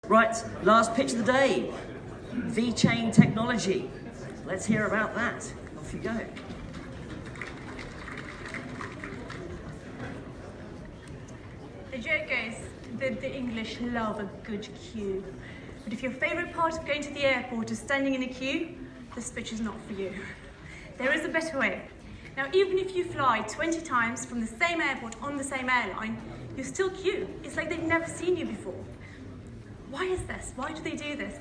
Right, last pitch of the day, VChain technology. Let's hear about that. Off you go. The joke goes that the English love a good queue. But if your favourite part of going to the airport is standing in a queue, this pitch is not for you. There is a better way. Now, even if you fly 20 times from the same airport on the same airline, you still queue. It's like they've never seen you before. Why is this? Why do they do this?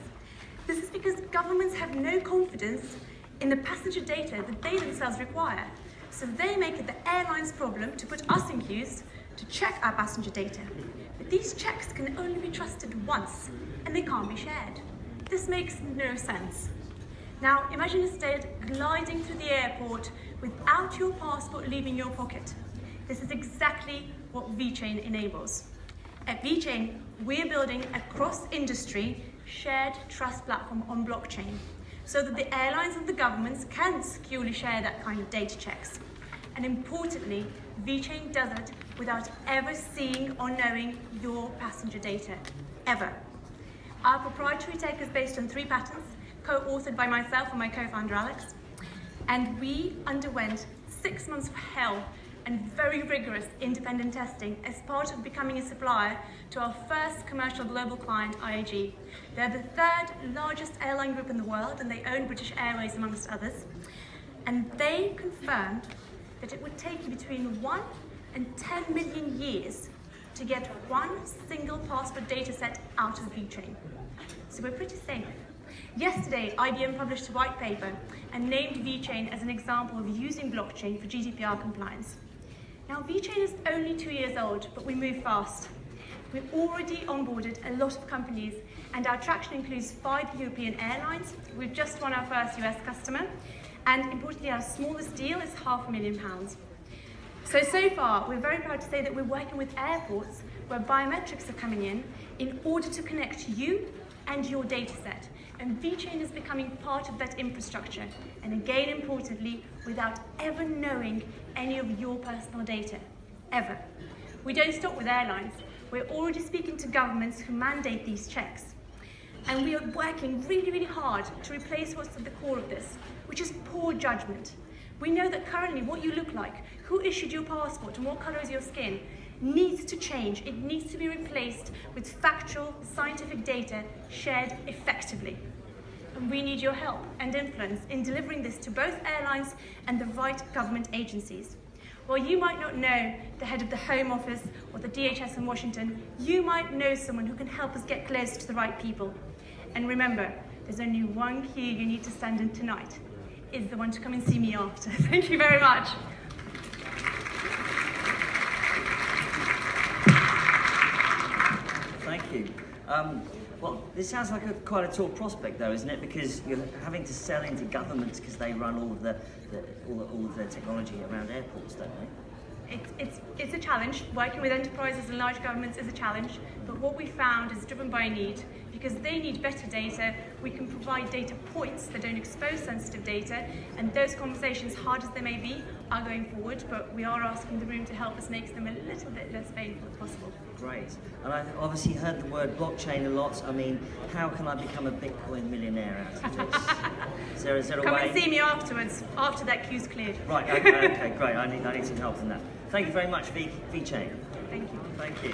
This is because governments have no confidence in the passenger data that they themselves require. So they make it the airline's problem to put us in queues to check our passenger data. But these checks can only be trusted once, and they can't be shared. This makes no sense. Now, imagine instead gliding through the airport without your passport leaving your pocket. This is exactly what VChain enables. At VChain, we're building a cross-industry shared trust platform on blockchain so that the airlines and the governments can securely share that kind of data checks. And importantly, VChain does it without ever seeing or knowing your passenger data, ever. Our proprietary tech is based on 3 patents, co-authored by myself and my co-founder Alex, and we underwent 6 months of hell and very rigorous independent testing as part of becoming a supplier to our first commercial global client, IAG. They're the 3rd largest airline group in the world, and they own British Airways amongst others. And they confirmed that it would take you between 1 and 10 million years to get one single passport data set out of VChain. So we're pretty safe. Yesterday, IBM published a white paper and named VChain as an example of using blockchain for GDPR compliance. Now, VChain is only 2 years old, but we move fast. We've already onboarded a lot of companies, and our traction includes 5 European airlines. We've just won our first US customer, and importantly, our smallest deal is £500,000. So far, we're very proud to say that we're working with airports where biometrics are coming in order to connect you and your data set. And VChain is becoming part of that infrastructure. And again, importantly, without ever knowing any of your personal data, ever. We don't stop with airlines. We're already speaking to governments who mandate these checks. And we are working really, really hard to replace what's at the core of this, which is poor judgment. We know that currently what you look like, who issued your passport, and what colour is your skin, needs to change. It needs to be replaced with factual, scientific data shared effectively. And we need your help and influence in delivering this to both airlines and the right government agencies. While you might not know the head of the Home Office or the DHS in Washington, you might know someone who can help us get closer to the right people. And remember, there's only one queue you need to stand in tonight. It's the one to come and see me after. Thank you very much. Thank you. Well, this sounds like quite a tall prospect, though, isn't it? Because you're having to sell into governments because they run all of their technology around airports, don't they? It's a challenge. Working with enterprises and large governments is a challenge, but what we found is driven by a need. Because they need better data, we can provide data points that don't expose sensitive data, and those conversations, hard as they may be, are going forward, but we are asking the room to help us make them a little bit less painful if possible. Great. And I've obviously heard the word blockchain a lot. I mean, how can I become a Bitcoin millionaire out of this? Is there a way? Come and see me afterwards, after that queue's cleared. Right, okay, great. I need some help in that. Thank you very much, VChain. Thank you. Thank you.